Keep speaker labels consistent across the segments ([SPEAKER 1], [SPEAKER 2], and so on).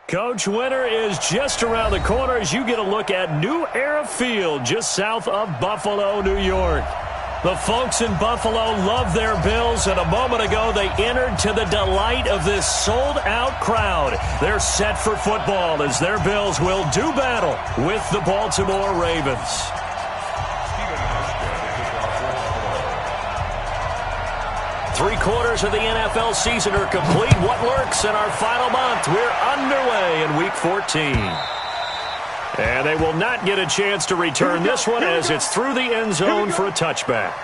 [SPEAKER 1] Coach, winter is just around the corner as you get a look at New Era Field just south of Buffalo, New York. The folks in Buffalo love their Bills, and a moment ago they entered to the delight of this sold-out crowd. They're set for football as their Bills will do battle with the Baltimore Ravens. Three-quarters of the NFL season are complete. What lurks in our final month? We're underway in Week 14. And they will not get a chance to return this one as it's through the end zone for a touchback.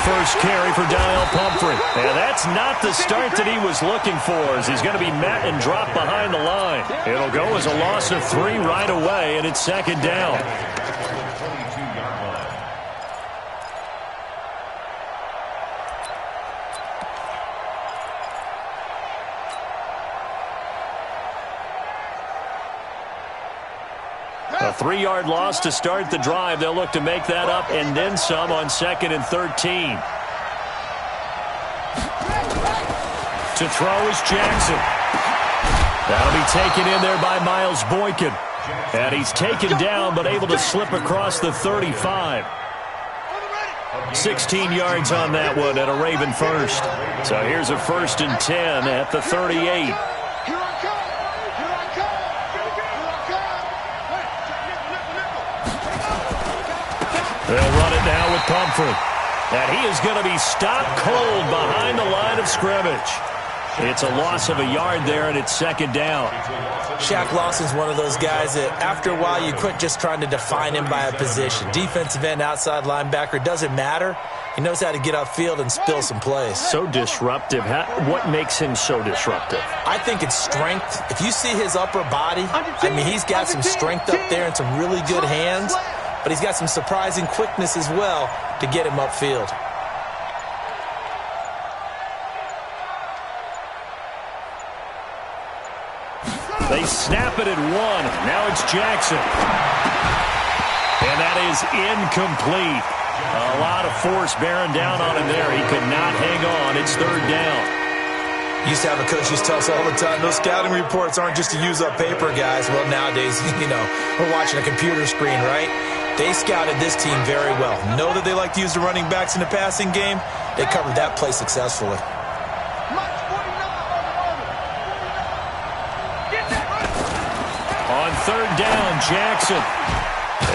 [SPEAKER 1] First carry for Daniel Pumphrey. And that's not the start that he was looking for, as he's going to be met and dropped behind the line. It'll go as a loss of 3 right away, and it's second down. A 3-yard loss to start the drive. They'll look to make that up and then some on 2nd and 13. To throw is Jackson. That'll be taken in there by Miles Boykin. And he's taken down but able to slip across the 35. 16 yards on that one and a Raven first. So here's a 1st and 10 at the 38. They'll run it now with Pumphrey. And he is going to be stopped cold behind the line of scrimmage. It's a loss of a yard there, and it's second down.
[SPEAKER 2] Shaq Lawson's one of those guys that after a while you quit just trying to define him by a position. Defensive end, outside linebacker, doesn't matter. He knows how to get upfield and spill some plays.
[SPEAKER 1] So disruptive. What makes him so disruptive?
[SPEAKER 2] I think it's strength. If you see his upper body, I mean, he's got some strength up there and some really good hands. But he's got some surprising quickness as well to get him upfield.
[SPEAKER 1] They snap it at 1. Now it's Jackson. And that is incomplete. A lot of force bearing down on him there. He could not hang on. It's 3rd down.
[SPEAKER 2] Used to have a coach used to tell us all the time, those scouting reports aren't just to use up paper, guys. Well, nowadays, we're watching a computer screen, right? They scouted this team very well. Know that they like to use the running backs in the passing game. They covered that play successfully.
[SPEAKER 1] On 3rd down, Jackson.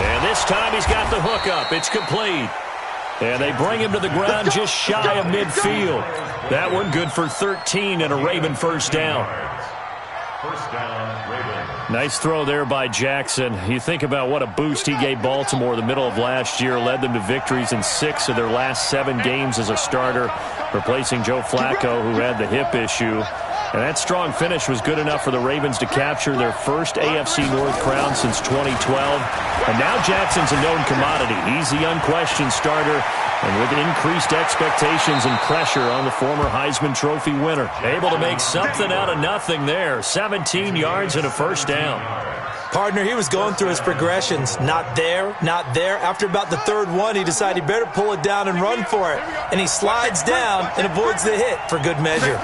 [SPEAKER 1] And this time he's got the hook up. It's complete. And they bring him to the ground just shy of midfield. That one good for 13 and a Raven first down. First down, Raven. Nice throw there by Jackson. You think about what a boost he gave Baltimore the middle of last year, led them to victories in 6 of their last 7 games as a starter, replacing Joe Flacco, who had the hip issue. And that strong finish was good enough for the Ravens to capture their first AFC North crown since 2012. And now Jackson's a known commodity. He's the unquestioned starter, and with increased expectations and pressure on the former Heisman Trophy winner. Able to make something out of nothing there. 17 yards and a first down.
[SPEAKER 2] Partner, he was going through his progressions. Not there, not there. After about the 3rd one, he decided he better pull it down and run for it. And he slides down and avoids the hit for good measure.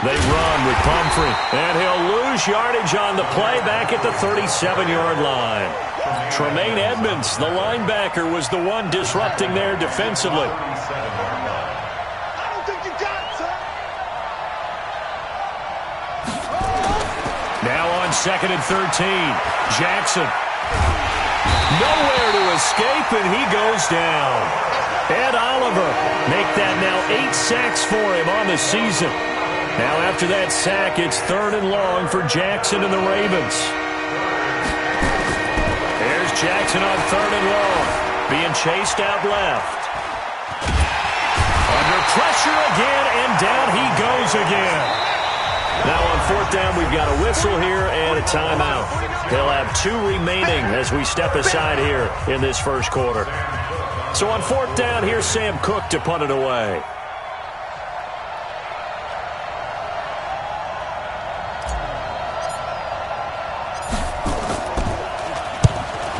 [SPEAKER 1] They run with Pumphrey, and he'll lose yardage on the play back at the 37-yard line. Tremaine Edmonds, the linebacker, was the one disrupting there defensively. Now on 2nd and 13, Jackson. Nowhere to escape, and he goes down. Ed Oliver make that now 8 sacks for him on the season. Now after that sack, it's 3rd and long for Jackson and the Ravens. There's Jackson on 3rd and long, being chased out left. Under pressure again, and down he goes again. Now on 4th down, we've got a whistle here and a timeout. He'll have 2 remaining as we step aside here in this first quarter. So on 4th down, here's Sam Cook to punt it away.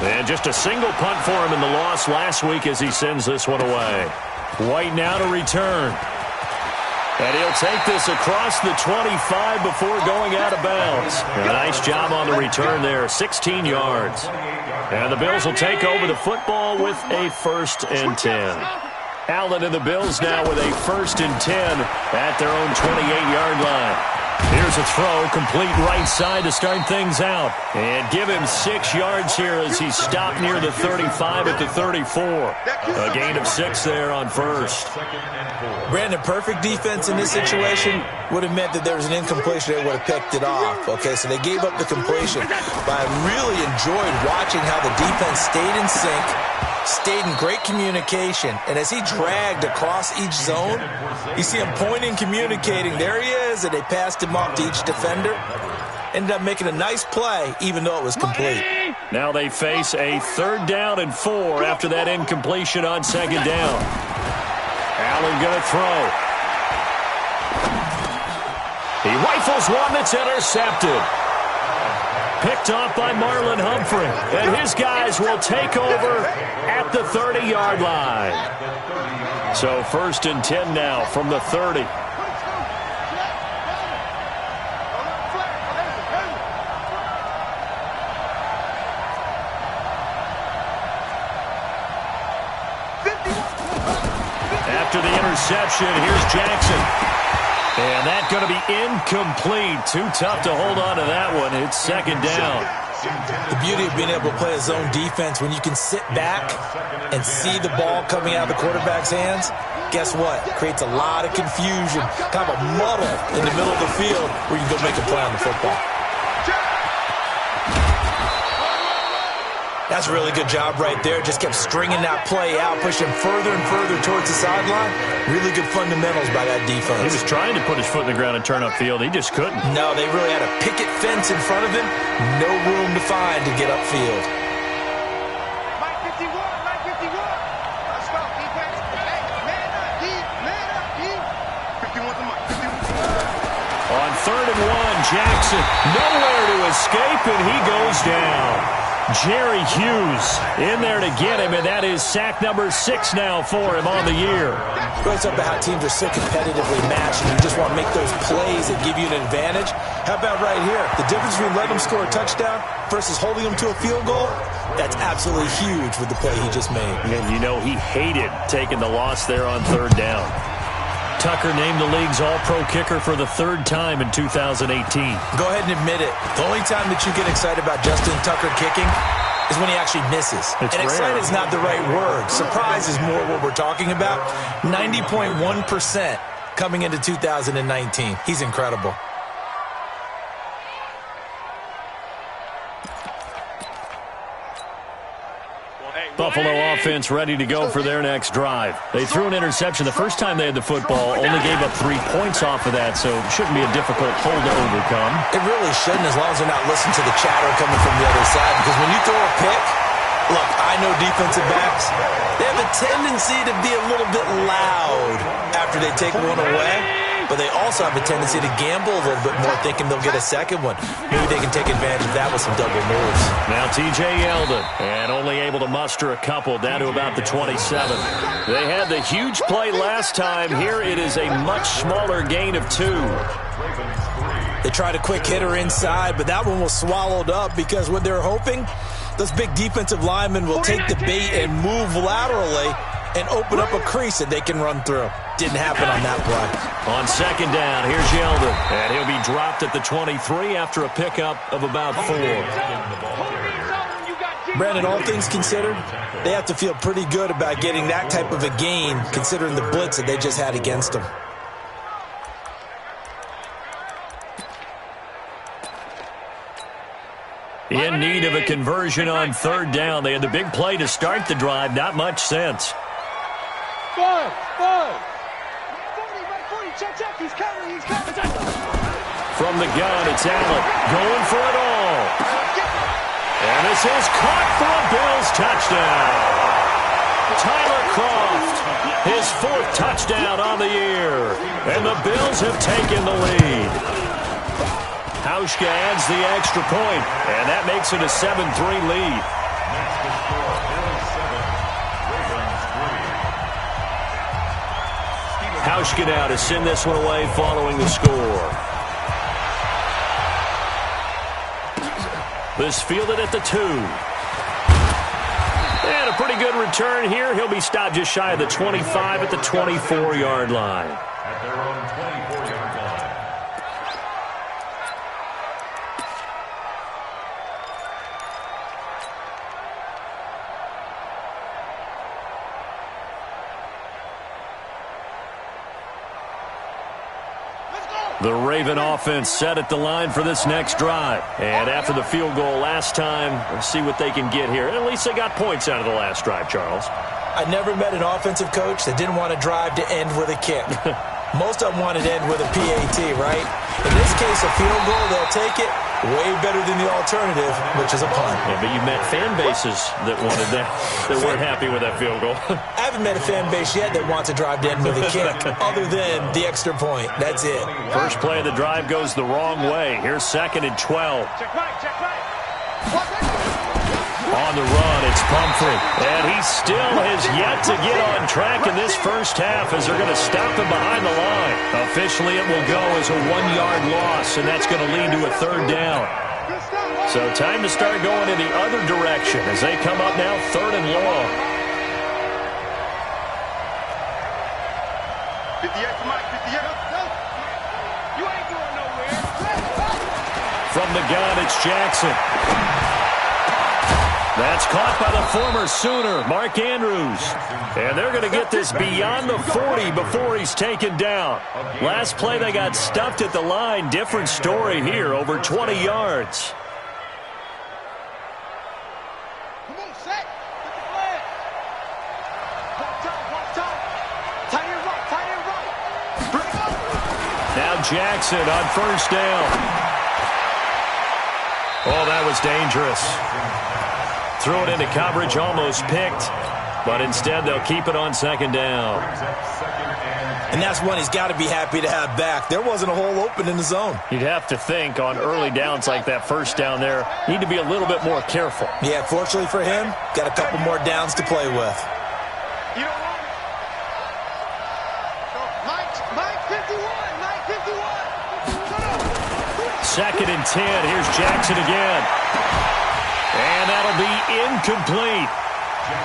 [SPEAKER 1] And just a single punt for him in the loss last week as he sends this one away. White now to return. And he'll take this across the 25 before going out of bounds. And a nice job on the return there, 16 yards. And the Bills will take over the football with a 1st and 10. Allen and the Bills now with a 1st and 10 at their own 28-yard line. Here's a throw, complete right side to start things out. And give him 6 yards here as he's stopped near the 35 at the 34. A gain of 6 there on 1st.
[SPEAKER 2] Brandon, perfect defense in this situation would have meant that there was an incompletion. They would have picked it off. Okay, so they gave up the completion. But I really enjoyed watching how the defense stayed in sync, stayed in great communication, and as he dragged across each zone, you see him pointing, communicating. There he is, and they passed him off to each defender. Ended up making a nice play, even though it was complete.
[SPEAKER 1] Now they face a 3rd down and 4 after that incompletion on 2nd down. Allen going to throw. He rifles one that's intercepted. Picked off by Marlon Humphrey. And his guys will take over at the 30-yard line. So 1st and 10 now from the 30. After the interception, here's Jackson. And that's going to be incomplete. Too tough to hold on to that one. It's 2nd down.
[SPEAKER 2] The beauty of being able to play a zone defense, when you can sit back and see the ball coming out of the quarterback's hands, guess what? It creates a lot of confusion, kind of a muddle in the middle of the field where you can go make a play on the football. That's a really good job right there. Just kept stringing that play out, pushing further and further towards the sideline. Really good fundamentals by that defense.
[SPEAKER 1] He was trying to put his foot in the ground and turn upfield. He just couldn't.
[SPEAKER 2] No, they really had a picket fence in front of him. No room to find to get upfield.
[SPEAKER 1] On 3rd and 1, Jackson nowhere to escape, and he goes down. Jerry Hughes in there to get him, and that is sack number 6 now for him on the year.
[SPEAKER 2] It goes up to how teams are so competitively matched, and you just want to make those plays that give you an advantage. How about right here? The difference between letting them score a touchdown versus holding them to a field goal, that's absolutely huge with the play he just made.
[SPEAKER 1] And you know he hated taking the loss there on 3rd down. Tucker named the league's all-pro kicker for the 3rd time in 2018.
[SPEAKER 2] Go ahead and admit it. The only time that you get excited about Justin Tucker kicking is when he actually misses.
[SPEAKER 1] It's
[SPEAKER 2] and
[SPEAKER 1] rare.
[SPEAKER 2] excited is not the right word. Surprise is more what we're talking about. 90.1% coming into 2019. He's incredible.
[SPEAKER 1] Buffalo offense ready to go for their next drive. They threw an interception the first time they had the football, only gave up 3 points off of that, so it shouldn't be a difficult hole to overcome.
[SPEAKER 2] It really shouldn't, as long as they're not listening to the chatter coming from the other side, because when you throw a pick, look, I know defensive backs, they have a tendency to be a little bit loud after they take one away. But they also have a tendency to gamble a little bit more, thinking they'll get a second one. Maybe they can take advantage of that with some double moves.
[SPEAKER 1] Now T.J. Yeldon, and only able to muster a couple down to about the 27. They had the huge play last time. Here it is a much smaller gain of 2.
[SPEAKER 2] They tried a quick hitter inside, but that one was swallowed up because what they're hoping, those big defensive linemen will take the bait and move laterally and open up a crease that they can run through. Didn't happen on that play.
[SPEAKER 1] On 2nd down, here's Yeldon. And he'll be dropped at the 23 after a pickup of about 4.
[SPEAKER 2] Brandon, all things considered, they have to feel pretty good about getting that type of a gain, considering the blitz that they just had against them.
[SPEAKER 1] In need of a conversion on third down. They had the big play to start the drive. Not much sense. From the gun, it's Allen going for it all. And this is caught for a Bills touchdown. Tyler Kroft, his 4th touchdown on the year. And the Bills have taken the lead. Hauschka adds the extra point, and that makes it a 7-3 lead. Hauschka now to send this one away following the score. This fielded at the 2. And a pretty good return here. He'll be stopped just shy of the 25 at the 24-yard line.
[SPEAKER 3] At their own 24-yard line.
[SPEAKER 1] The Raven offense set at the line for this next drive. And after the field goal last time, let's see what they can get here. At least they got points out of the last drive, Charles.
[SPEAKER 2] I never met an offensive coach that didn't want to drive to end with a kick. Most of them wanted to end with a PAT, right? In this case, a field goal, they'll take it. Way better than the alternative, which is a punt.
[SPEAKER 1] Yeah, but you met fan bases that wanted that, that weren't happy with that field goal.
[SPEAKER 2] I haven't met a fan base yet that wants to drive to end with a kick, other than the extra point. That's it.
[SPEAKER 1] First play of the drive goes the wrong way. Here's 2nd and 12.
[SPEAKER 4] Check right.
[SPEAKER 1] On the run, it's Pumphrey. And he still has yet to get on track in this first half as they're going to stop him behind the line. Officially, it will go as a 1-yard loss, and that's going to lead to a 3rd down. So time to start going in the other direction as they come up now 3rd and long.
[SPEAKER 4] 58 for Mike, 58. You ain't going nowhere.
[SPEAKER 1] From the gun, it's Jackson. That's caught by the former Sooner, Mark Andrews. And they're going to get this beyond the 40 before he's taken down. Last play, they got stuffed at the line. Different story here, over 20 yards.
[SPEAKER 4] Come on, set. Get the flag. Walk top. Tight end right. Bring up.
[SPEAKER 1] Now Jackson on 1st down. Oh, that was dangerous. Threw it into coverage, almost picked. But instead, they'll keep it on 2nd down.
[SPEAKER 2] And that's one he's got to be happy to have back. There wasn't a hole open in the zone.
[SPEAKER 1] You'd have to think on early downs like that 1st down there, need to be a little bit more careful.
[SPEAKER 2] Yeah, fortunately for him, got a couple more downs to play with.
[SPEAKER 4] You don't want it. Mike 51.
[SPEAKER 1] 2nd and 10. Here's Jackson again. And that'll be incomplete.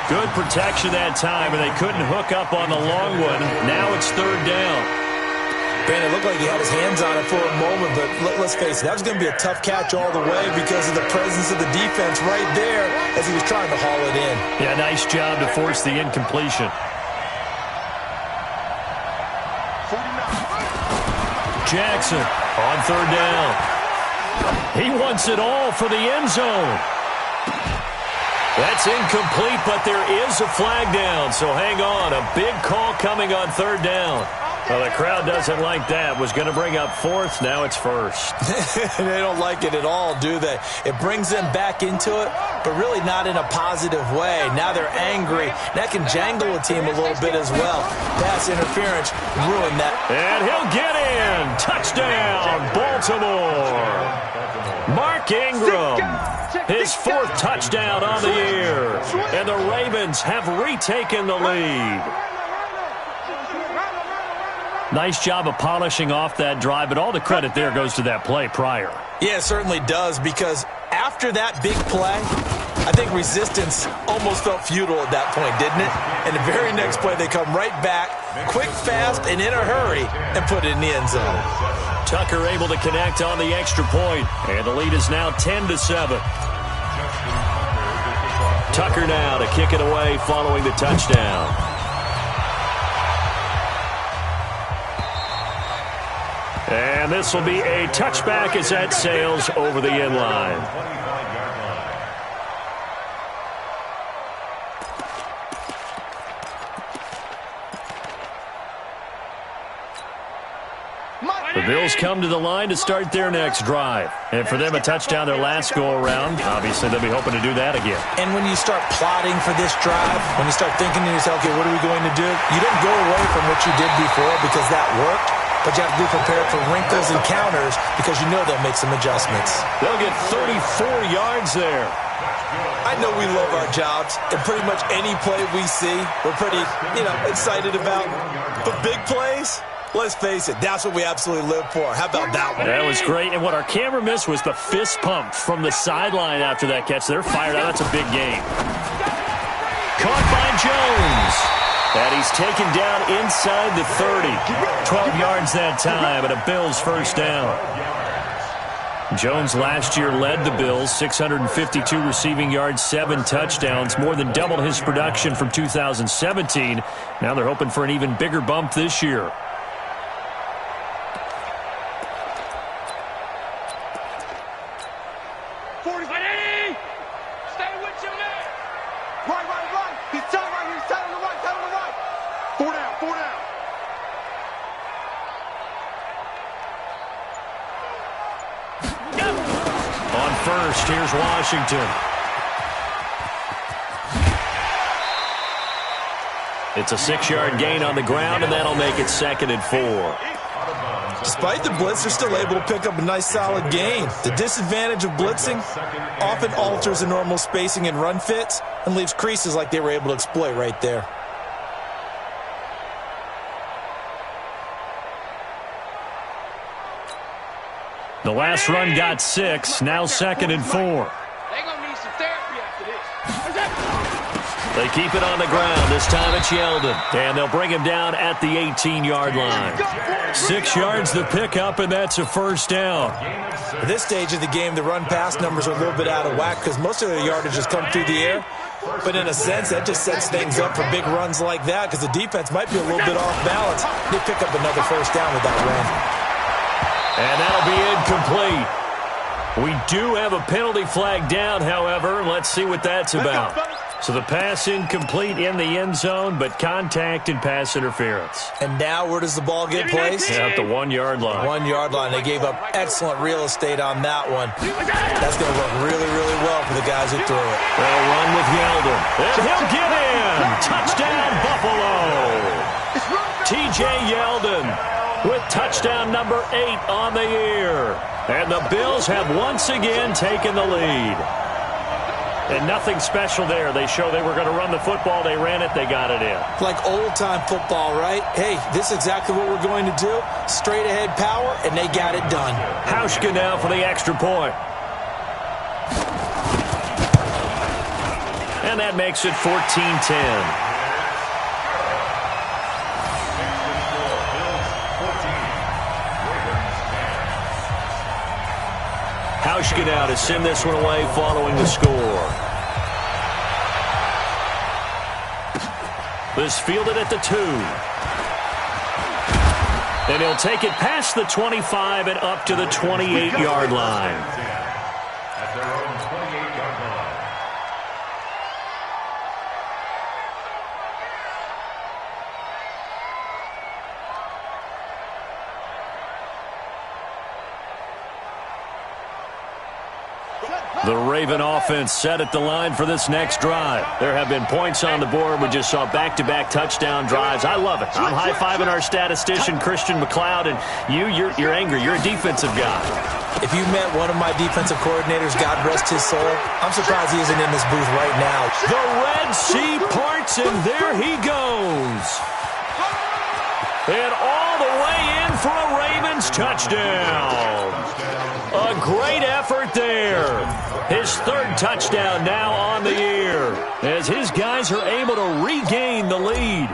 [SPEAKER 1] Good protection that time, and they couldn't hook up on the long one. Now it's 3rd down.
[SPEAKER 2] Ben, it looked like he had his hands on it for a moment, but let's face it, that was going to be a tough catch all the way because of the presence of the defense right there as he was trying to haul it in.
[SPEAKER 1] Yeah, nice job to force the incompletion. Jackson on 3rd down. He wants it all for the end zone. That's incomplete, but there is a flag down, so hang on. A big call coming on 3rd down. Well, the crowd doesn't like that. Was going to bring up 4th. Now it's 1st.
[SPEAKER 2] They don't like it at all, do they? It brings them back into it, but really not in a positive way. Now they're angry. That can jangle a team a little bit as well. Pass interference ruined that.
[SPEAKER 1] And he'll get in. Touchdown, Baltimore. Mark Ingram, his 4th touchdown on the year. And the Ravens have retaken the lead. Nice job of polishing off that drive, but all the credit there goes to that play prior.
[SPEAKER 2] Yeah, it certainly does, because after that big play, I think resistance almost felt futile at that point, didn't it? And the very next play, they come right back, quick, fast, and in a hurry, and put it in the end zone.
[SPEAKER 1] Tucker able to connect on the extra point, and the lead is now 10-7. Tucker now to kick it away following the touchdown. And this will be a touchback as that sails over the end line. Bills come to the line to start their next drive. And for them, a touchdown their last go-around. Obviously, they'll be hoping to do that again.
[SPEAKER 2] And when you start plotting for this drive, when you start thinking to yourself, okay, what are we going to do? You don't go away from what you did before because that worked, but you have to be prepared for wrinkles and counters because you know they'll make some adjustments.
[SPEAKER 1] They'll get 34 yards there.
[SPEAKER 2] I know we love our jobs, and pretty much any play we see, we're pretty, excited about. But big plays, let's face it, that's what we absolutely live for. How about that one?
[SPEAKER 1] That was great, and what our camera missed was the fist pump from the sideline after that catch. They're fired out. That's a big game. Caught by Jones. And he's taken down inside the 30. 12 yards that time, and a Bills first down. Jones last year led the Bills, 652 receiving yards, 7 touchdowns, more than doubled his production from 2017. Now they're hoping for an even bigger bump this year. First, here's Washington. It's a 6-yard gain on the ground, and that'll make it 2nd and 4.
[SPEAKER 2] Despite the blitz, they're still able to pick up a nice, solid gain. The disadvantage of blitzing often alters the normal spacing and run fits and leaves creases like they were able to exploit right there.
[SPEAKER 1] The last run got 6, now 2nd and 4.
[SPEAKER 5] They're going to need some therapy after this.
[SPEAKER 1] They keep it on the ground. This time it's Yeldon. And they'll bring him down at the 18-yard line. 6 yards the pickup, and that's a first down.
[SPEAKER 2] At this stage of the game, the run-pass numbers are a little bit out of whack because most of their yardage has come through the air. But in a sense, that just sets things up for big runs like that because the defense might be a little bit off balance. They pick up another first down with that run.
[SPEAKER 1] And that'll be incomplete. We do have a penalty flag down, however. Let's see what that's about. So the pass incomplete in the end zone, but contact and pass interference.
[SPEAKER 2] And now where does the ball get placed?
[SPEAKER 1] At the 1-yard line.
[SPEAKER 2] 1-yard line. They gave up excellent real estate on that one. That's going to work really, really well for the guys who threw it.
[SPEAKER 1] They'll run with Yeldon. And he'll get in. Touchdown, Buffalo. T.J. Yeldon with touchdown number 8 on the year. And the Bills have once again taken the lead. And nothing special there. They show they were going to run the football. They ran it. They got it in.
[SPEAKER 2] Like old-time football, right? Hey, this is exactly what we're going to do. Straight-ahead power, and they got it done.
[SPEAKER 1] Hauschka now for the extra point. And that makes it 14-10. Hauschka now to send this one away following the score. This fielded at the 2. And he'll take it past the 25 and up to the 28-yard line.
[SPEAKER 3] At their own 28-yard line.
[SPEAKER 1] The Raven offense set at the line for this next drive. There have been points on the board. We just saw back-to-back touchdown drives. I love it. I'm high-fiving our statistician, Christian McLeod, and you're angry. You're a defensive guy.
[SPEAKER 2] If you met one of my defensive coordinators, God rest his soul, I'm surprised he isn't in this booth right now.
[SPEAKER 1] The Red Sea parts, and there he goes. And all the way in for a Ravens touchdown. A great effort there. His 3rd touchdown now on the year as his guys are able to regain the lead.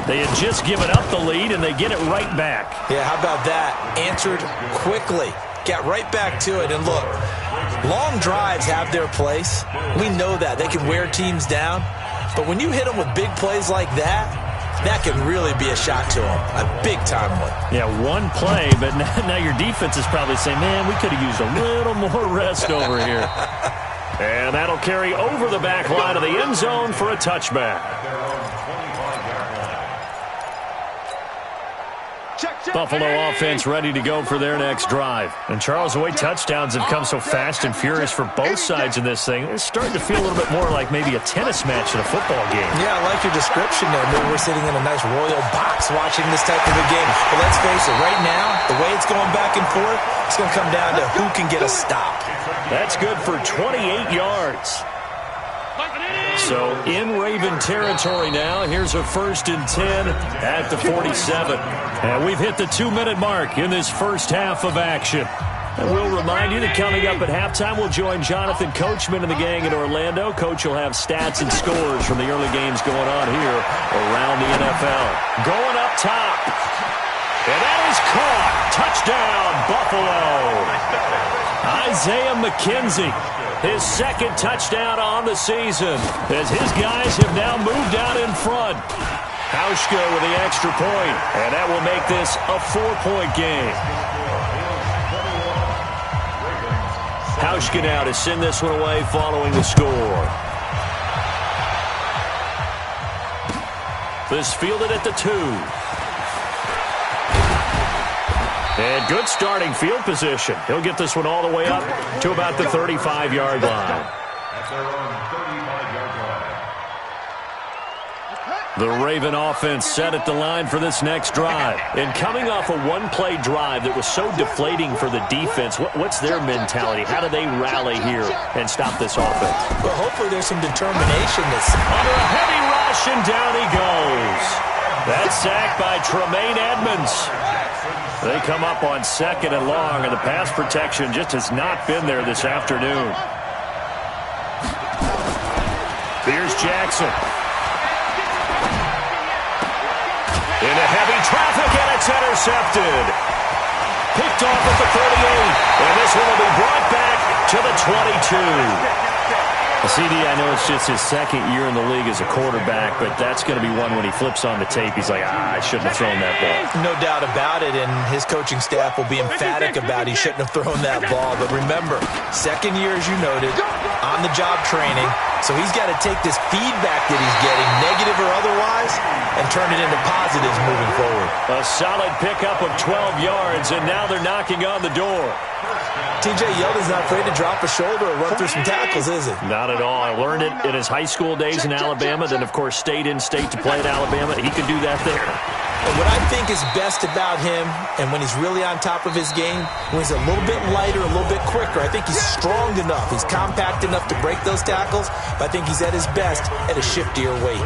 [SPEAKER 1] They had just given up the lead, and they get it right back.
[SPEAKER 2] Yeah, how about that? Answered quickly. Got right back to it. And look, long drives have their place. We know that. They can wear teams down. But when you hit them with big plays like that, that can really be a shot to them. A big-time one.
[SPEAKER 1] Yeah, one play, but now your defense is probably saying, man, we could have used a little more rest over here. And that'll carry over the back line of the end zone for a touchback.
[SPEAKER 3] At their own 25-yard line.
[SPEAKER 4] Check.
[SPEAKER 1] Buffalo offense ready to go for their next drive. And Charles, the way touchdowns have come so fast and furious for both sides in this thing, it's starting to feel a little bit more like maybe a tennis match in a football game.
[SPEAKER 2] Yeah, I like your description there. Maybe we're sitting in a nice royal box watching this type of a game. But let's face it, right now, the way it's going back and forth, it's going to come down to who can get a stop.
[SPEAKER 1] That's good for 28 yards. So in Raven territory now. Here's a 1st and 10 at the 47. And we've hit the 2-minute mark in this first half of action. And we'll remind you that coming up at halftime, we'll join Jonathan Coachman and the gang in Orlando. Coach will have stats and scores from the early games going on here around the NFL. Going up top. And that is caught. Touchdown, Buffalo. Isaiah McKenzie. His 2nd touchdown on the season as his guys have now moved out in front. Hauschka with the extra point, and that will make this a 4-point game. Hauschka now to send this one away following the score. This fielded at the 2. And good starting field position. He'll get this one all the way up to about the 35-yard line.
[SPEAKER 3] At their own 35-yard line.
[SPEAKER 1] The Raven offense set at the line for this next drive. And coming off a one-play drive that was so deflating for the defense, what's their mentality? How do they rally here and stop this offense?
[SPEAKER 2] Well, hopefully there's some determination.
[SPEAKER 1] Under a heavy rush, and down he goes. That's sacked by Tremaine Edmonds. They come up on 2nd and long, and the pass protection just has not been there this afternoon. Here's Jackson. Into heavy traffic, and it's intercepted. Picked off at the 38, and this one will be brought back to the 22. CD, I know it's just his 2nd year in the league as a quarterback, but that's going to be one when he flips on the tape. He's like, I shouldn't have thrown that ball.
[SPEAKER 2] No doubt about it, and his coaching staff will be emphatic about he shouldn't have thrown that ball. But remember, 2nd year, as you noted, on-the-job training, so he's got to take this feedback that he's getting, negative or otherwise, and turn it into positives moving forward.
[SPEAKER 1] A solid pickup of 12 yards, and now they're knocking on the door.
[SPEAKER 2] T.J. Yeldon's not afraid to drop a shoulder or run through some tackles, is he?
[SPEAKER 1] Not at all. I learned it in his high school days in Alabama, then, of course, stayed in state to play at Alabama. He can do that there.
[SPEAKER 2] And what I think is best about him, and when he's really on top of his game, when he's a little bit lighter, a little bit quicker, I think he's strong enough. He's compact enough to break those tackles, but I think he's at his best at a shiftier weight.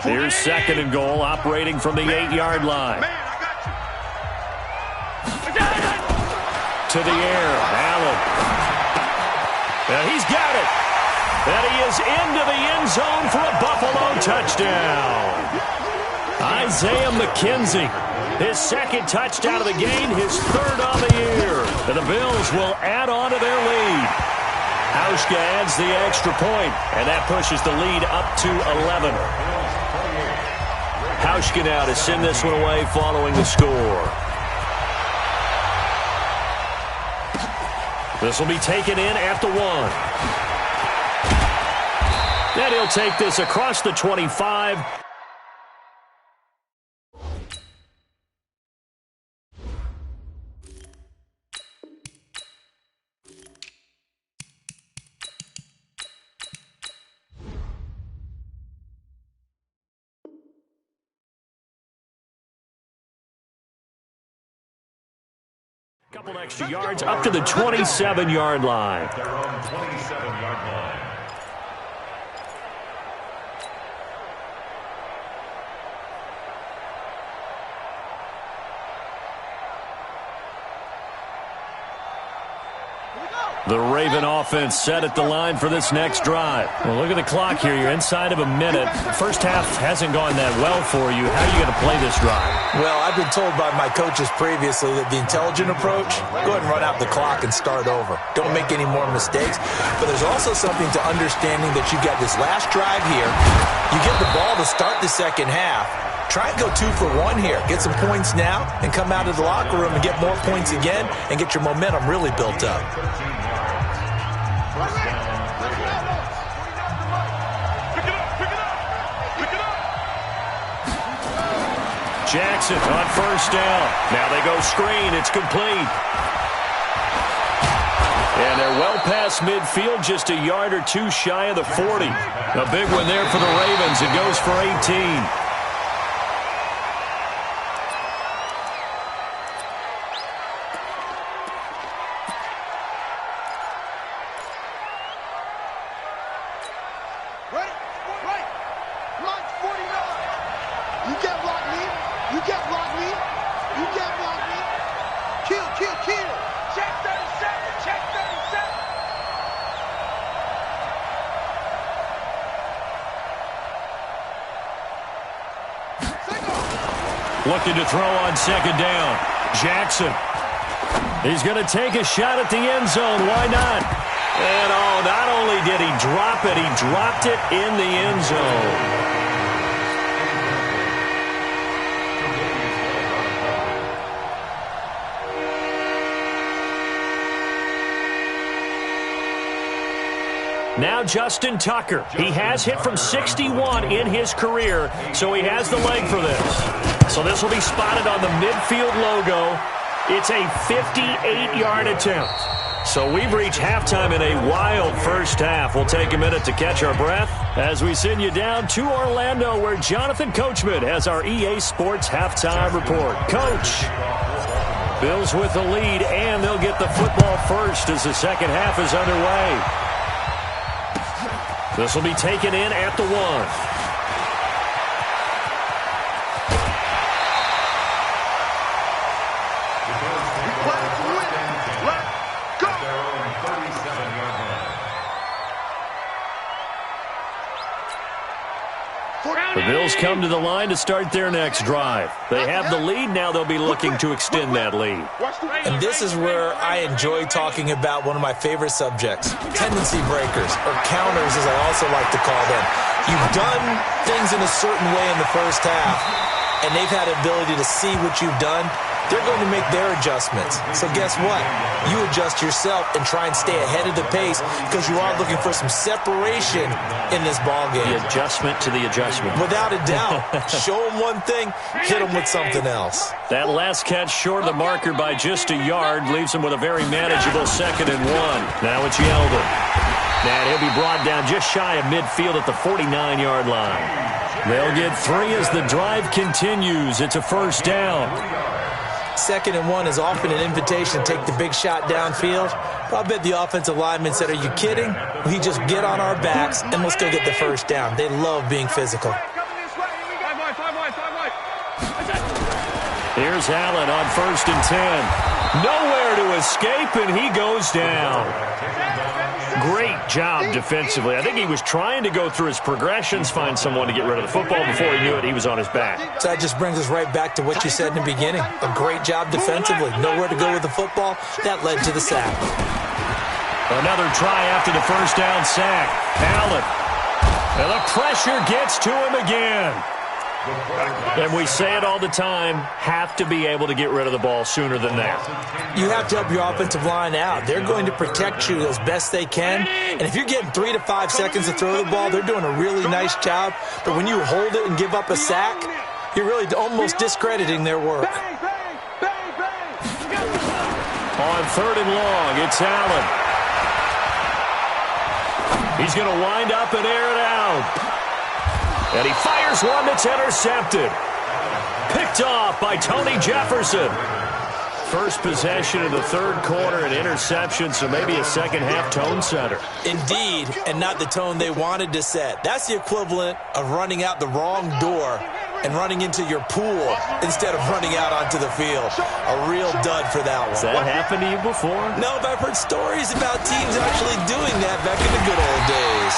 [SPEAKER 1] Here's 2nd and goal, operating from the 8-yard line. To the air, Allen. And he's got it. And he is into the end zone for a Buffalo touchdown. Isaiah McKenzie, his 2nd touchdown of the game, his 3rd on the year. And the Bills will add on to their lead. Hauschka adds the extra point, and that pushes the lead up to 11. Hauschka now to send this one away following the score. This will be taken in at the 1. And he'll take this across the 25. Couple extra yards up to the 27-yard line.
[SPEAKER 3] Their own 27-yard line.
[SPEAKER 1] The Raven offense set at the line for this next drive. Well, look at the clock here. You're inside of a minute. First half hasn't gone that well for you. How are you going to play this drive?
[SPEAKER 2] Well, I've been told by my coaches previously that the intelligent approach, go ahead and run out the clock and start over. Don't make any more mistakes. But there's also something to understanding that you got this last drive here. You get the ball to start the 2nd half. Try and go 2 for 1 here. Get some points now and come out of the locker room and get more points again and get your momentum really built up.
[SPEAKER 1] Jackson on first down. Now they go screen. It's complete. And they're well past midfield, just a yard or two shy of the 40. A big one there for the Ravens. It goes for 18. Looking to throw on second down. Jackson. He's going to take a shot at the end zone. Why not? And, oh, not only did he drop it, he dropped it in the end zone. Now Justin Tucker. He has hit from 61 in his career, so he has the leg for this. So this will be spotted on the midfield logo. It's a 58-yard attempt. So we've reached halftime in a wild first half. We'll take a minute to catch our breath as we send you down to Orlando, where Jonathan Coachman has our EA Sports halftime report. Coach, Bills with the lead, and they'll get the football first as the second half is underway. This will be taken in at the 1. The Bills come to the line to start their next drive. They have the lead. Now they'll be looking to extend that lead.
[SPEAKER 2] And this is where I enjoy talking about one of my favorite subjects, tendency breakers, or counters as I also like to call them. You've done things in a certain way in the first half, and they've had the ability to see what you've done. They're going to make their adjustments. So guess what? You adjust yourself and try and stay ahead of the pace because you are looking for some separation in this ballgame.
[SPEAKER 1] The adjustment to the adjustment.
[SPEAKER 2] Without a doubt. Show them one thing, hit them with something else.
[SPEAKER 1] That last catch short of the marker by just a yard leaves him with a very manageable 2nd and 1. Now it's Yeldon. And he'll be brought down just shy of midfield at the 49-yard line. They'll get 3 as the drive continues. It's a first down.
[SPEAKER 2] 2nd and 1 is often an invitation to take the big shot downfield. But I bet the offensive lineman said, are you kidding? We just get on our backs and let's go get the first down. They love being physical.
[SPEAKER 1] Here's Allen on 1st and 10. Nowhere to escape, and he goes down. Great job defensively. I think he was trying to go through his progressions, find someone to get rid of the football. Before he knew it, he was on his back.
[SPEAKER 2] So that just brings us right back to what you said in the beginning. A great job defensively. Nowhere to go with the football. That led to the sack.
[SPEAKER 1] Another try after the first down sack. Allen. And the pressure gets to him again. And we say it all the time, have to be able to get rid of the ball sooner than that.
[SPEAKER 2] You have to help your offensive line out. They're going to protect you as best they can. And if you're getting 3 to 5 seconds to throw the ball, they're doing a really nice job. But when you hold it and give up a sack, you're really almost discrediting their work.
[SPEAKER 1] On 3rd and long, it's Allen. He's going to wind up and air it out. And he fires one that's intercepted. Picked off by Tony Jefferson. First possession of the 3rd quarter, an interception, so maybe a second-half tone setter.
[SPEAKER 2] Indeed, and not the tone they wanted to set. That's the equivalent of running out the wrong door and running into your pool instead of running out onto the field. A real dud for that one.
[SPEAKER 1] Has that happened to you before?
[SPEAKER 2] No, but I've heard stories about teams actually doing that back in the good old days.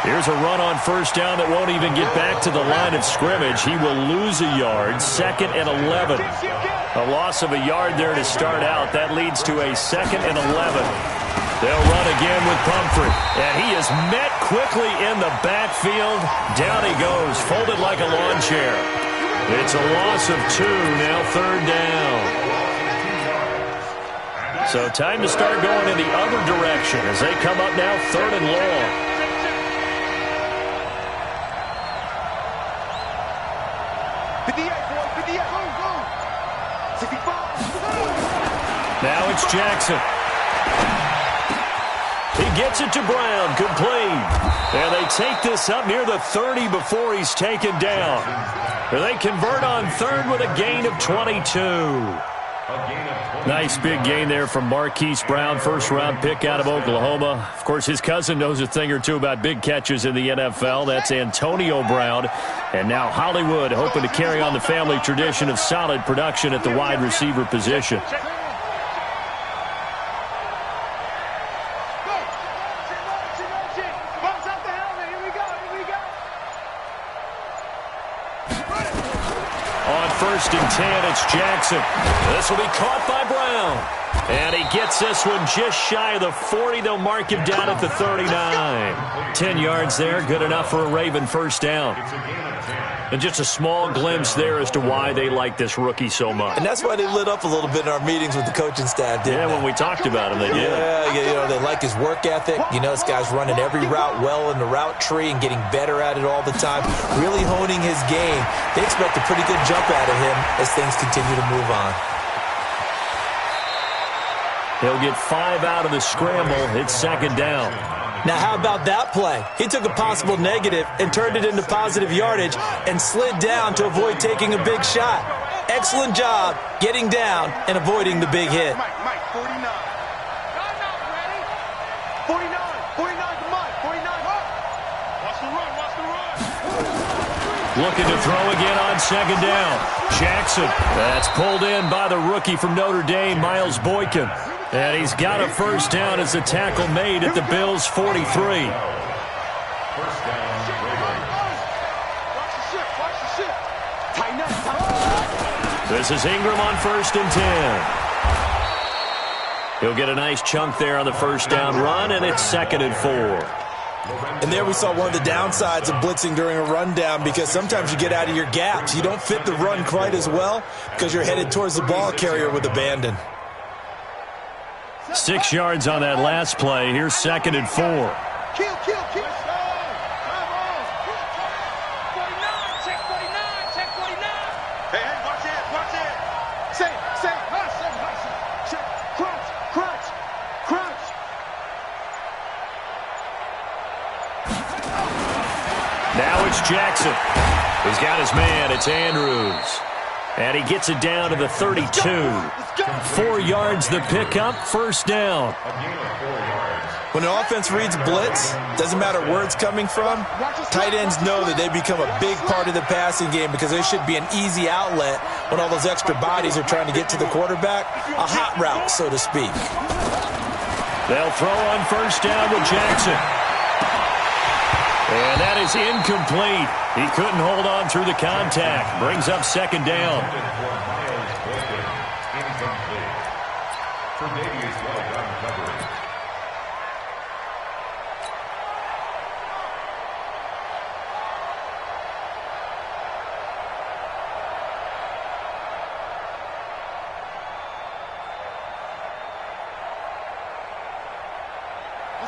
[SPEAKER 1] Here's a run on 1st down that won't even get back to the line of scrimmage. He will lose a yard, 2nd and 11. A loss of a yard there to start out. That leads to a 2nd and 11. They'll run again with Pumphrey. And he is met quickly in the backfield. Down he goes, folded like a lawn chair. It's a loss of 2, now 3rd down. So time to start going in the other direction as they come up now 3rd and long. it's Jackson. He gets it to Brown, complete. And they take this up near the 30 before he's taken down. And they convert on third with a gain of 22. Nice big gain there from Marquise Brown, first-round pick out of Oklahoma. Of course, his cousin knows a thing or two about big catches in the NFL. That's Antonio Brown. And now Hollywood hoping to carry on the family tradition of solid production at the wide receiver position. First and 10, it's Jackson. This will be caught by Brown. And he gets this one just shy of the 40. They'll mark him down at the 39. 10 yards there, good enough for a Raven first down. And just a small glimpse there as to why they like this rookie so much.
[SPEAKER 2] And that's why they lit up a little bit in our meetings with the coaching staff, didn't they?
[SPEAKER 1] When we talked about him, they did.
[SPEAKER 2] Yeah, they like his work ethic. You know, this guy's running every route well in the route tree and getting better at it all the time, really honing his game. They expect a pretty good jump out of him as things continue to move on.
[SPEAKER 1] He'll get 5 out of the scramble. It's second down.
[SPEAKER 2] Now, how about that play? He took a possible negative and turned it into positive yardage and slid down to avoid taking a big shot. Excellent job getting down and avoiding the big hit.
[SPEAKER 4] Mike, 49. 49, 49 to Mike, 49. Watch the run, watch the run.
[SPEAKER 1] Looking to throw again on second down. Jackson. That's pulled in by the rookie from Notre Dame, Miles Boykin. And he's got a first down as the tackle made at the Bills' 43.
[SPEAKER 3] First down, Raven.
[SPEAKER 4] Watch the ship, watch the ship. Tighten up, tighten up.
[SPEAKER 1] This is Ingram on first and 10. He'll get a nice chunk there on the first down run, and it's second and 4.
[SPEAKER 2] And there we saw one of the downsides of blitzing during a rundown, because sometimes you get out of your gaps. You don't fit the run quite as well because you're headed towards the ball carrier with abandon.
[SPEAKER 1] 6 yards on that last play. Here's second and 4.
[SPEAKER 4] Kill.
[SPEAKER 5] 49, check 49, check 49.
[SPEAKER 4] Hey, watch it, watch it. Say, hush. Check, crunch.
[SPEAKER 1] Now it's Jackson. He's got his man. It's Andrews. And he gets it down to the 32. 4 yards the pickup, first down.
[SPEAKER 2] When an offense reads blitz, doesn't matter where it's coming from, tight ends know that they become a big part of the passing game because there should be an easy outlet when all those extra bodies are trying to get to the quarterback. A hot route, so to speak.
[SPEAKER 1] They'll throw on first down with Jackson. And that is incomplete. He couldn't hold on through the contact. Brings up second down.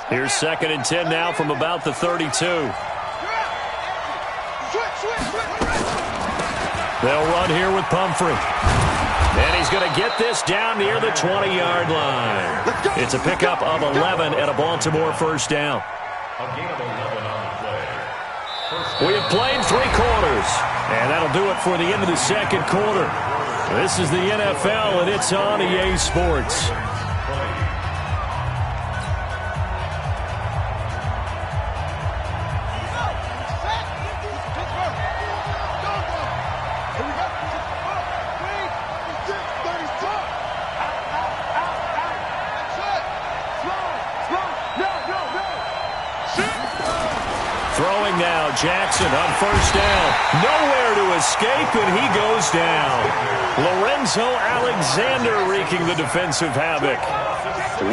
[SPEAKER 1] Here's second and 10 now from about the 32. They'll run here with Pumphrey. And he's going to get this down near the 20-yard line. It's a pickup of 11 and a Baltimore first down. We have played 3 quarters, and that'll do it for the end of the second quarter. This is the NFL, and it's on EA Sports. Jackson on first down. Nowhere to escape, and he goes down. Lorenzo Alexander wreaking the defensive havoc.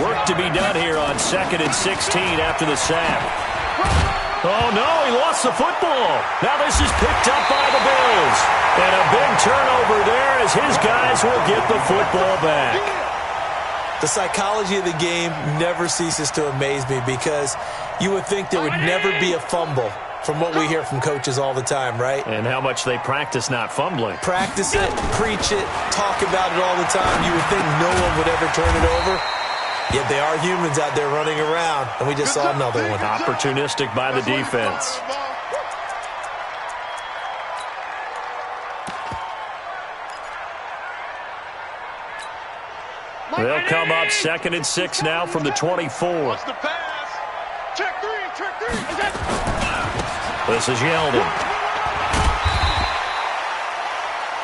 [SPEAKER 1] Work to be done here on second and 16 after the sack. Oh, no, he lost the football. Now this is picked up by the Bills. And a big turnover there as his guys will get the football back.
[SPEAKER 2] The psychology of the game never ceases to amaze me because you would think there would never be a fumble from what we hear from coaches all the time, right?
[SPEAKER 1] And how much they practice not fumbling.
[SPEAKER 2] Practice it, preach it, talk about it all the time. You would think no one would ever turn it over. Yet they are humans out there running around, and we just saw another one.
[SPEAKER 1] Opportunistic by the defense. They'll come up 2nd and 6 now from the 24.
[SPEAKER 4] What's the pass? Check three.
[SPEAKER 1] This is Yeldon.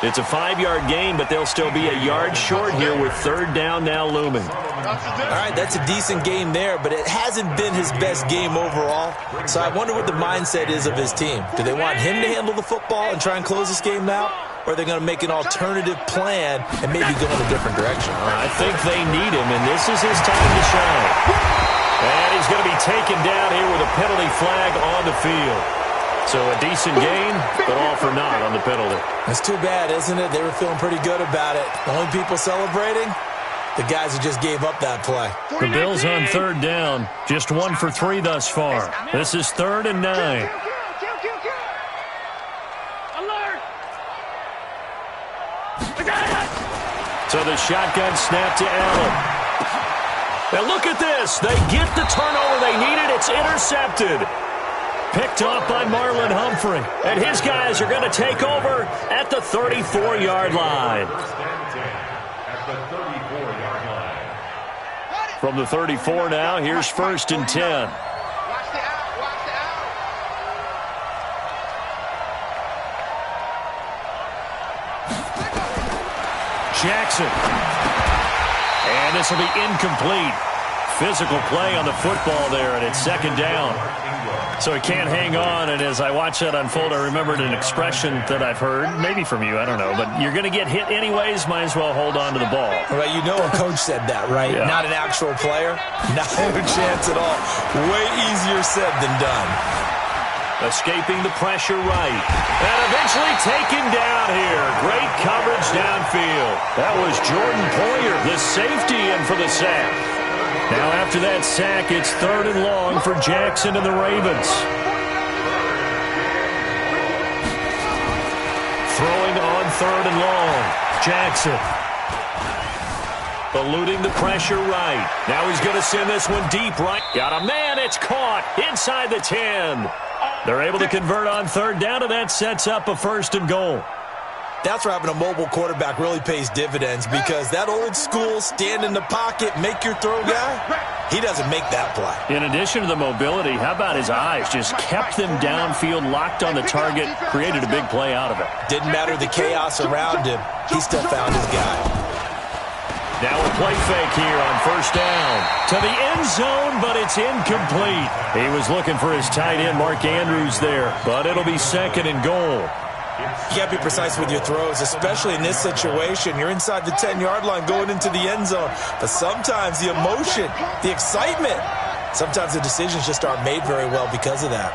[SPEAKER 1] It's a 5-yard gain, but they'll still be a yard short here with 3rd down now looming.
[SPEAKER 2] All right, that's a decent game there, but it hasn't been his best game overall. So I wonder what the mindset is of his team. Do they want him to handle the football and try and close this game out? Or are they going to make an alternative plan and maybe go in a different direction?
[SPEAKER 1] I think they need him, and this is his time to shine. And he's going to be taken down here with a penalty flag on the field. So a decent gain, but all for naught on the penalty.
[SPEAKER 2] That's too bad, isn't it? They were feeling pretty good about it. The only people celebrating, the guys who just gave up that play.
[SPEAKER 1] The Bills on 3rd down, just 1 for 3 thus far. This is 3rd and 9.
[SPEAKER 5] Alert!
[SPEAKER 1] So the shotgun snap to Allen. Now look at this. They get the turnover they needed. It's intercepted. Picked off by Marlon Humphrey. And his guys are going to take over at the 34-yard line. From the 34 now, here's 1st and 10.
[SPEAKER 4] Watch the out.
[SPEAKER 1] Jackson. And this will be incomplete. Physical play on the football there, and it's 2nd down. So he can't hang on, and as I watch that unfold, I remembered an expression that I've heard, maybe from you, I don't know, but you're going to get hit anyways, might as well hold on to the ball.
[SPEAKER 2] Well, you know a coach said that, right?
[SPEAKER 1] Yeah.
[SPEAKER 2] Not an actual player. Not a chance at all. Way easier said than done.
[SPEAKER 1] Escaping the pressure right. And eventually taken down here. Great coverage downfield. That was Jordan Poyer, the safety, in for the sack. Now after that sack, it's 3rd and long for Jackson and the Ravens. Throwing on 3rd and long. Jackson. Eluding the pressure right. Now he's going to send this one deep right. Got a man. It's caught inside the 10. They're able to convert on 3rd down, and that sets up a 1st and goal.
[SPEAKER 2] That's where having a mobile quarterback really pays dividends, because that old school stand in the pocket, make your throw guy, he doesn't make that play.
[SPEAKER 1] In addition to the mobility, how about his eyes? Just kept them downfield, locked on the target, created a big play out of it.
[SPEAKER 2] Didn't matter the chaos around him. He still found his guy.
[SPEAKER 1] Now a play fake here on 1st down. To the end zone, but it's incomplete. He was looking for his tight end, Mark Andrews, there, but it'll be 2nd and goal.
[SPEAKER 2] You got to be precise with your throws, especially in this situation. You're inside the 10-yard line going into the end zone. But sometimes the emotion, the excitement, sometimes the decisions just aren't made very well because of that.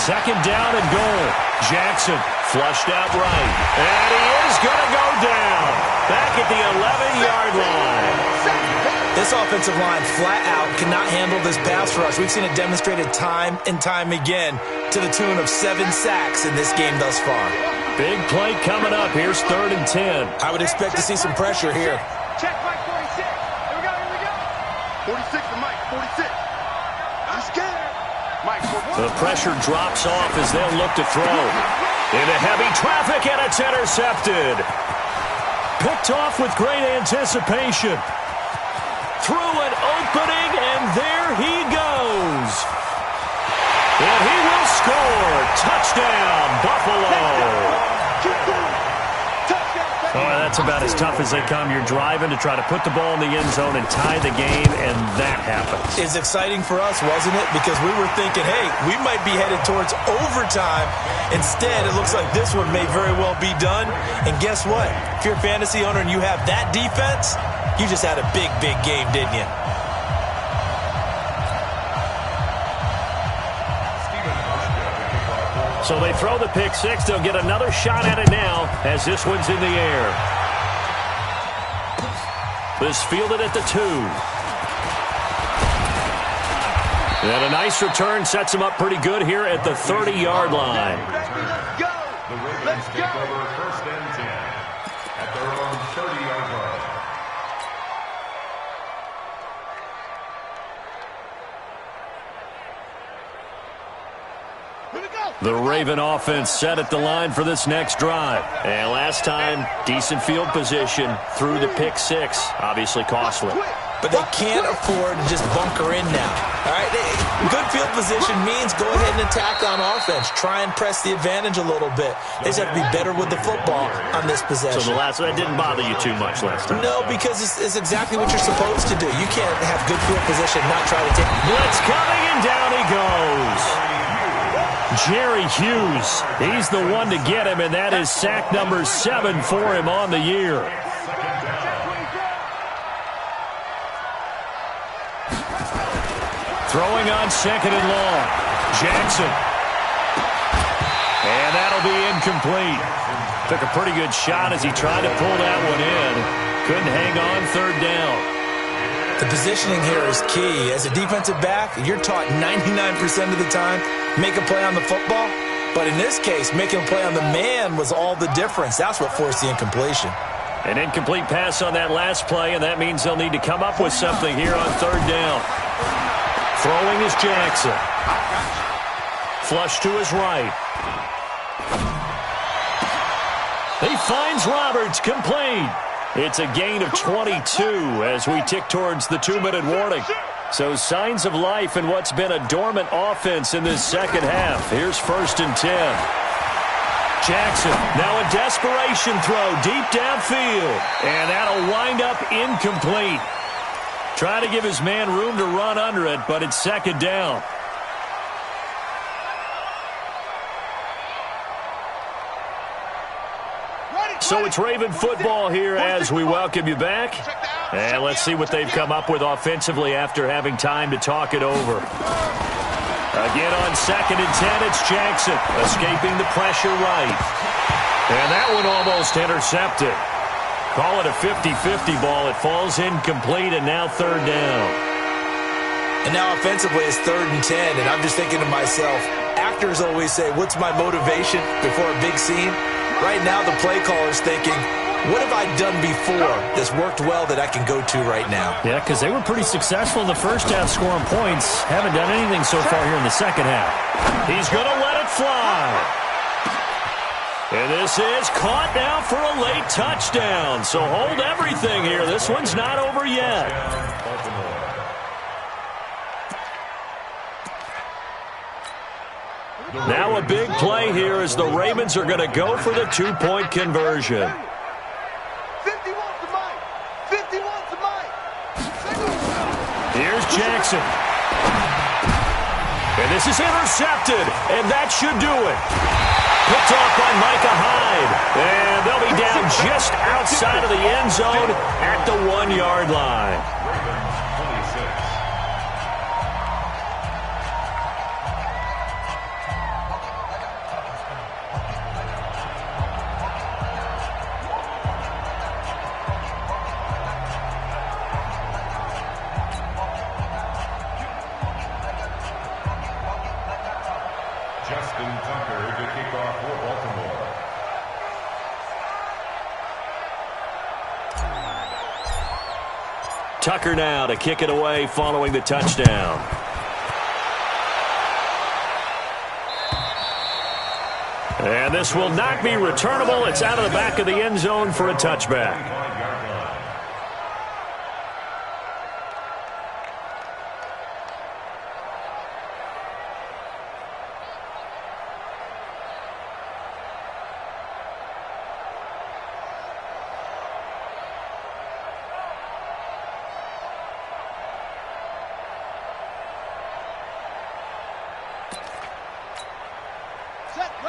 [SPEAKER 1] 2nd down and goal. Jackson flushed out right. And he is going to go down. Back at the 11-yard line.
[SPEAKER 2] This offensive line flat out cannot handle this pass rush. We've seen it demonstrated time and time again to the tune of 7 sacks in this game thus far.
[SPEAKER 1] Big play coming up. Here's 3rd and 10.
[SPEAKER 2] I would expect to see some pressure here.
[SPEAKER 4] Check Mike 46. Here we go. 46 to Mike, 46. I'm scared. Mike, 46.
[SPEAKER 1] The pressure drops off as they'll look to throw. Into heavy traffic, and it's intercepted. Picked off with great anticipation. Through an opening, and there he goes. And he will score. Touchdown, Buffalo. Oh, that's about as tough as they come. You're driving to try to put the ball in the end zone and tie the game, and that happens.
[SPEAKER 2] It's exciting for us, wasn't it? Because we were thinking, hey, we might be headed towards overtime. Instead, it looks like this one may very well be done. And guess what? If you're a fantasy owner and you have that defense, you just had a big, big game, didn't you?
[SPEAKER 1] So they throw the pick six. They'll get another shot at it now as this one's in the air. This fielded at the 2. And a nice return sets him up pretty good here at the 30-yard line.
[SPEAKER 4] Let's go.
[SPEAKER 3] The Ravens take over first and 10 at their own 30-yard line.
[SPEAKER 1] The Raven offense set at the line for this next drive. And last time, decent field position through the pick six. Obviously costly.
[SPEAKER 2] But they can't afford to just bunker in now. All right, good field position means go ahead and attack on offense. Try and press the advantage a little bit. They just have to be better with the football on this possession.
[SPEAKER 1] So that didn't bother you too much last time?
[SPEAKER 2] No, because it's exactly what you're supposed to do. You can't have good field position and not try to take.
[SPEAKER 1] Blitz coming, and down he goes. Jerry Hughes, he's the one to get him, and that is sack number 7 for him on the year. Throwing on second and long. Jackson. And that'll be incomplete. Took a pretty good shot as he tried to pull that one in. Couldn't hang on third down.
[SPEAKER 2] The positioning here is key. As a defensive back, you're taught 99% of the time, make a play on the football. But in this case, making a play on the man was all the difference. That's what forced the incompletion.
[SPEAKER 1] An incomplete pass on that last play, and that means they'll need to come up with something here on third down. Throwing is Jackson. Flush to his right. He finds Roberts, complete. It's a gain of 22 as we tick towards the 2-minute warning. So signs of life in what's been a dormant offense in this second half. Here's first and 10. Jackson, now a desperation throw deep downfield. And that'll wind up incomplete. Trying to give his man room to run under it, but it's second down. So it's Raven football here as we welcome you back. And let's see what they've come up with offensively after having time to talk it over. Again on second and 10, it's Jackson escaping the pressure right. And that one almost intercepted. Call it a 50-50 ball. It falls incomplete, and now third down.
[SPEAKER 2] And now offensively it's third and 10, and I'm just thinking to myself, actors always say, what's my motivation before a big scene? Right now the play caller's thinking, what have I done before that's worked well that I can go to right now?
[SPEAKER 1] Yeah, because they were pretty successful in the first half scoring points. Haven't done anything so far here in the second half. He's going to let it fly. And this is caught now for a late touchdown. So hold everything here. This one's not over yet. Now a big play here as the Ravens are going to go for the two-point conversion.
[SPEAKER 4] 51 to Mike. 51 to Mike.
[SPEAKER 1] Here's Jackson. And this is intercepted, and that should do it. Picked off by Micah Hyde. And they'll be down just outside of the end zone at the 1-yard line. Tucker now to kick it away following the touchdown. And this will not be returnable. It's out of the back of the end zone for a touchback.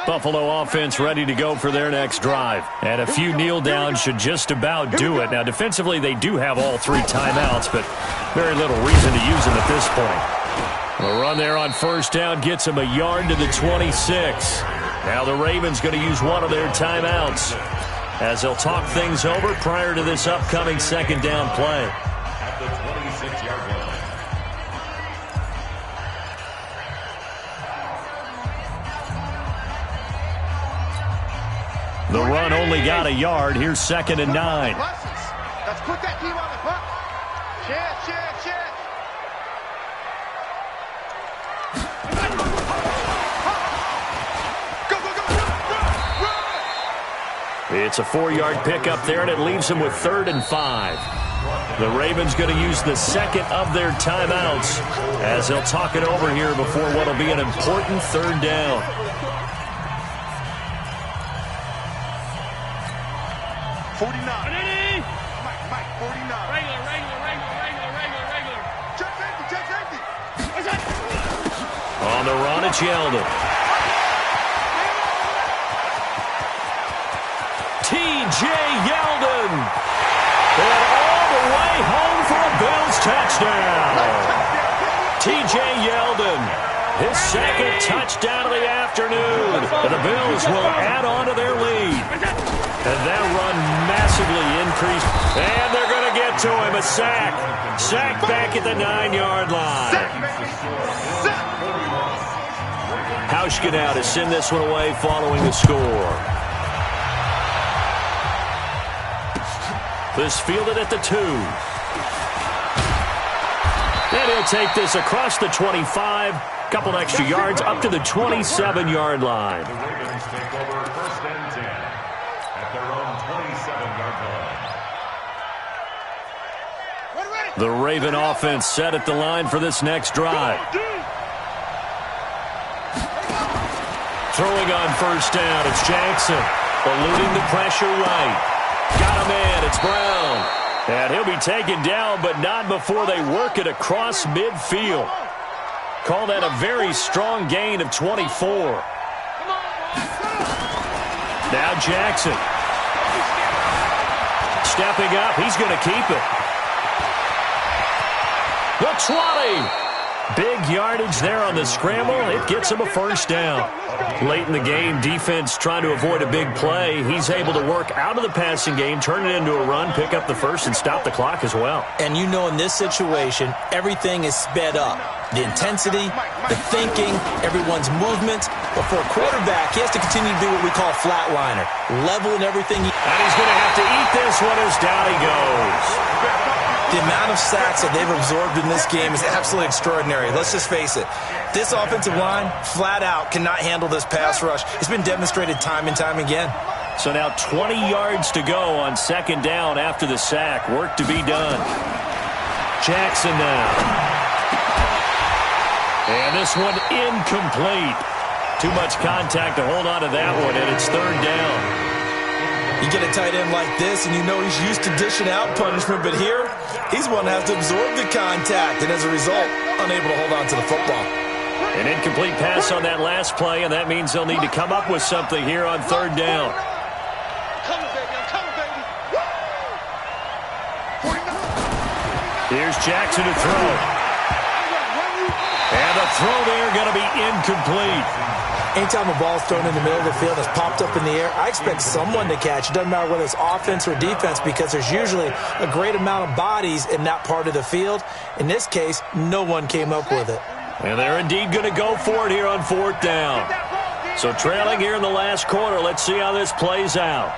[SPEAKER 1] Buffalo offense ready to go for their next drive. And a few kneel downs should just about do it. Now, defensively, they do have all 3 timeouts, but very little reason to use them at this point. A run there on first down gets them a yard to the 26. Now the Ravens going to use one of their timeouts as they'll talk things over prior to this upcoming second down play.
[SPEAKER 3] At the 26-yard line.
[SPEAKER 1] The run only got a yard. Here's 2nd and 9.
[SPEAKER 4] Let's put that team on the bus. Check. Run.
[SPEAKER 1] It's a 4-yard pickup there, and it leaves them with 3rd and 5. The Ravens going to use the second of their timeouts as they'll talk it over here before what will be an important 3rd down.
[SPEAKER 4] Mike, 49.
[SPEAKER 5] Regular.
[SPEAKER 4] Check safety.
[SPEAKER 5] What's that?
[SPEAKER 1] On the run, it's Yeldon. T.J. Yeldon. And all the way home for a Bills touchdown. T.J. Yeldon, his 2nd touchdown of the afternoon. And the Bills will add on to their lead. And that run massively increased. And they're going to get to him. A sack. Sack back at the 9-yard line. Hauschka now to send this one away following the score. This fielded at the 2. And he'll take this across the 25. Couple extra yards up to the 27-yard line.
[SPEAKER 3] The Ravens take over 1st and 10 at their own 27-yard line.
[SPEAKER 1] The Raven offense set at the line for this next drive. Throwing on 1st down, it's Jackson. Eluding the pressure right. Got him in, it's Brown. And he'll be taken down, but not before they work it across midfield. Call that a very strong gain of 24. Now Jackson. Stepping up, he's going to keep it. The 20. Big yardage there on the scramble. It gets him a 1st down. Late in the game, defense trying to avoid a big play. He's able to work out of the passing game, turn it into a run, pick up the 1st, and stop the clock as well.
[SPEAKER 2] And you know in this situation, everything is sped up. The intensity, the thinking, everyone's movement. But for a quarterback, he has to continue to do what we call flatliner. Level in everything.
[SPEAKER 1] And he's going to have to eat this one as down he goes.
[SPEAKER 2] The amount of sacks that they've absorbed in this game is absolutely extraordinary. Let's just face it. This offensive line, flat out, cannot handle this pass rush. It's been demonstrated time and time again.
[SPEAKER 1] So now 20 yards to go on 2nd down after the sack. Work to be done. Jackson now. And this one incomplete. Too much contact to hold on to that one, and it's 3rd down.
[SPEAKER 2] You get a tight end like this, and you know he's used to dishing out punishment, but here, he's one that has to absorb the contact, and as a result, unable to hold on to the football.
[SPEAKER 1] An incomplete pass on that last play, and that means they'll need to come up with something here on 3rd down.
[SPEAKER 5] I'm coming, baby.
[SPEAKER 1] Here's Jackson to throw. And the throw there going to be incomplete.
[SPEAKER 2] Anytime a ball is thrown in the middle of the field that's popped up in the air, I expect someone to catch. It doesn't matter whether it's offense or defense because there's usually a great amount of bodies in that part of the field. In this case, no one came up with it.
[SPEAKER 1] And they're indeed going to go for it here on 4th down. So trailing here in the last quarter. Let's see how this plays out.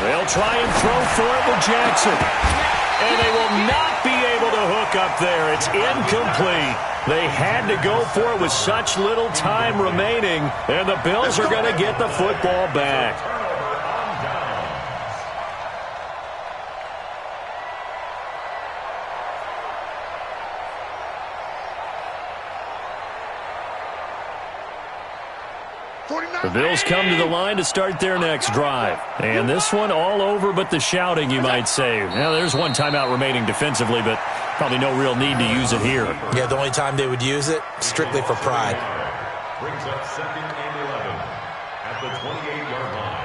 [SPEAKER 1] They'll try and throw for it with Jackson. And they will not be able to hook up there. It's incomplete. They had to go for it with such little time remaining. And the Bills are going to get the football back. The Bills come to the line to start their next drive. And this one all over but the shouting, you might say. Now, there's one timeout remaining defensively, but probably no real need to use it here.
[SPEAKER 2] Yeah, the only time they would use it, strictly for pride.
[SPEAKER 3] Brings up 2nd and 11 at the 28-yard line.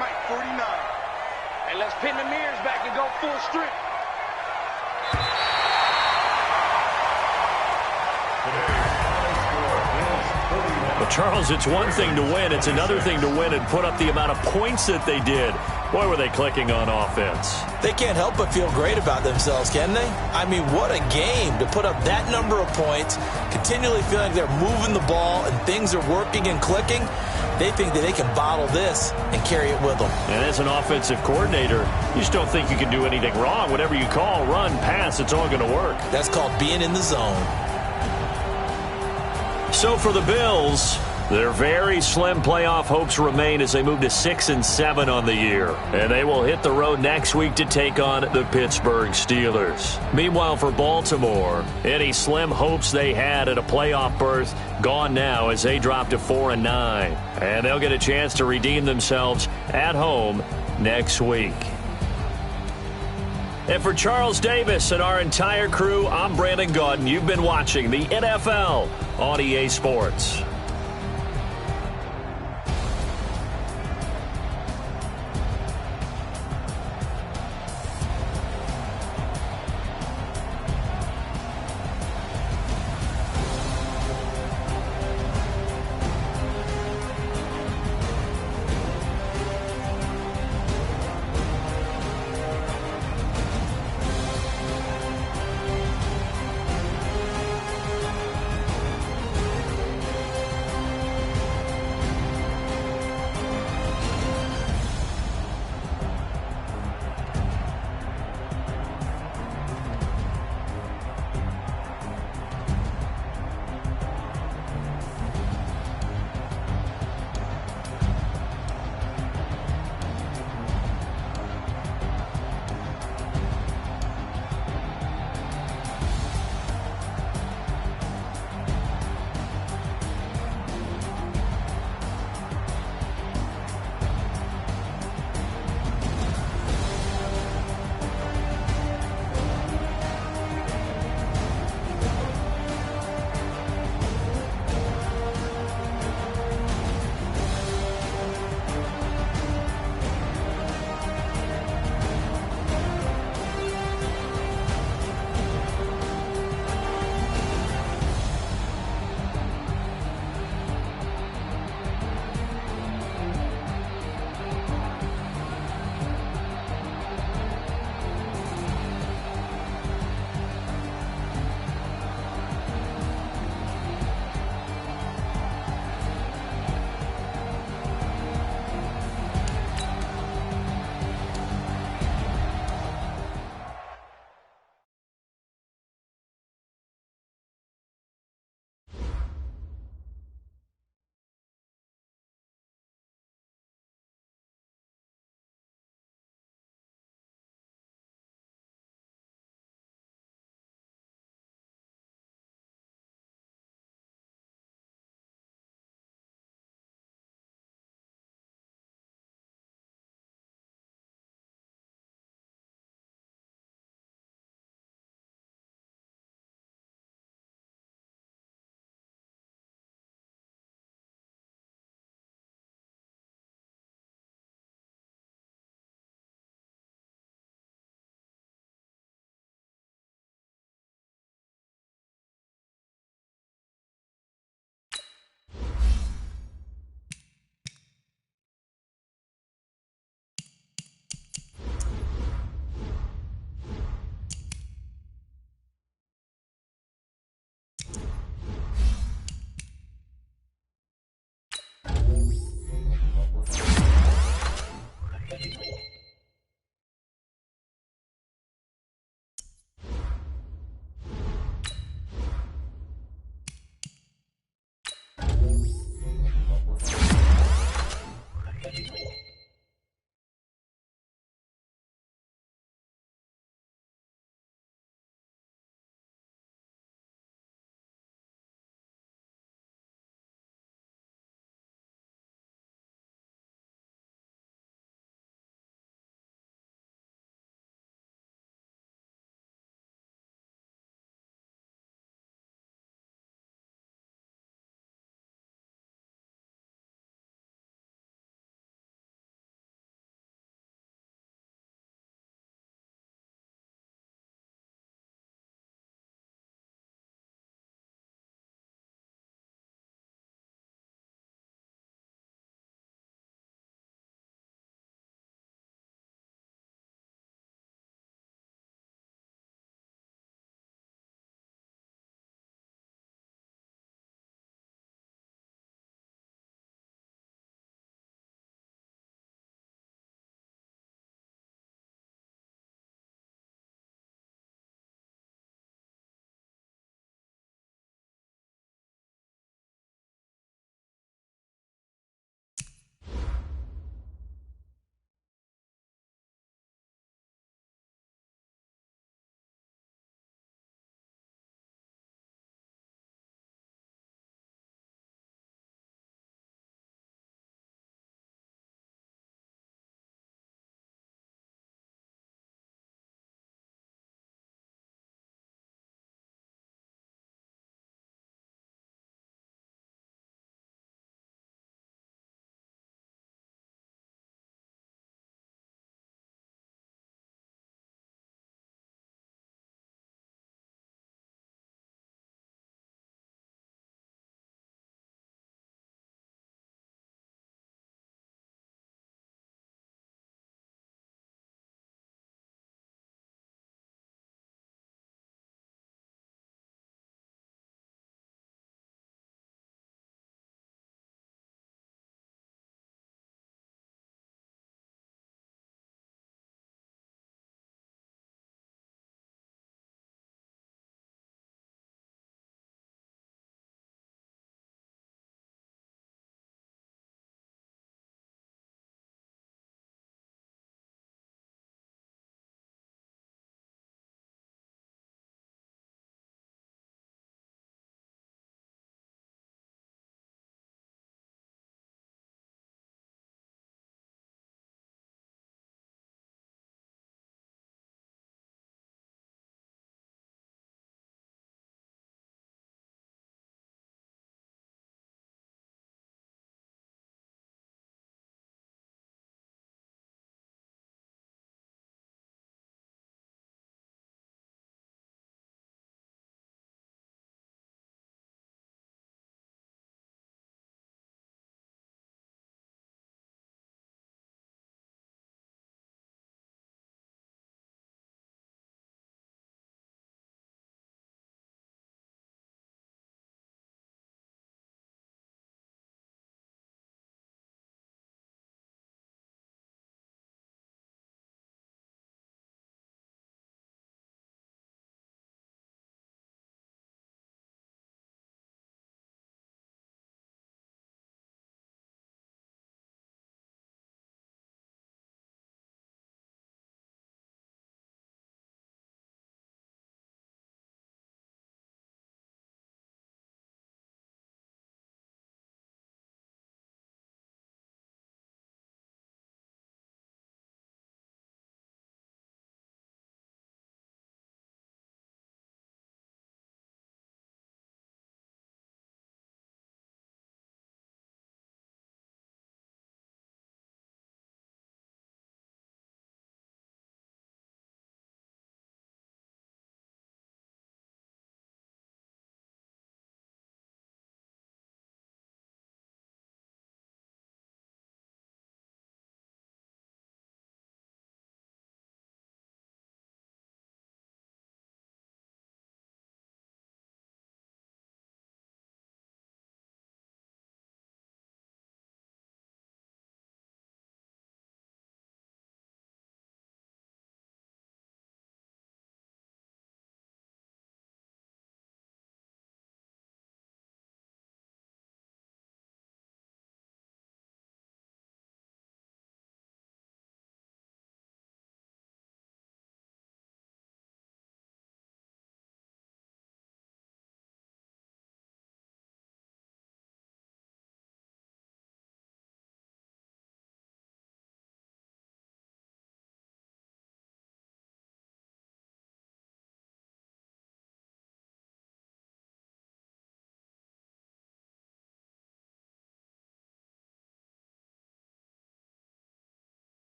[SPEAKER 4] Mike, 49.
[SPEAKER 5] And let's pin the mirrors back and go full strip.
[SPEAKER 1] Well, Charles, it's one thing to win. It's another thing to win and put up the amount of points that they did. Boy, were they clicking on offense.
[SPEAKER 2] They can't help but feel great about themselves, can they? I mean, what a game to put up that number of points, continually feeling like they're moving the ball and things are working and clicking. They think that they can bottle this and carry it with them. And
[SPEAKER 1] as an offensive coordinator, you just don't think you can do anything wrong. Whatever you call, run, pass, it's all going to work.
[SPEAKER 2] That's called being in the zone.
[SPEAKER 1] So for the Bills, their very slim playoff hopes remain as they move to 6-7 on the year. And they will hit the road next week to take on the Pittsburgh Steelers. Meanwhile, for Baltimore, any slim hopes they had at a playoff berth gone now as they drop to 4-9. And they'll get a chance to redeem themselves at home next week. And for Charles Davis and our entire crew, I'm Brandon Gaudin. You've been watching the NFL on EA Sports.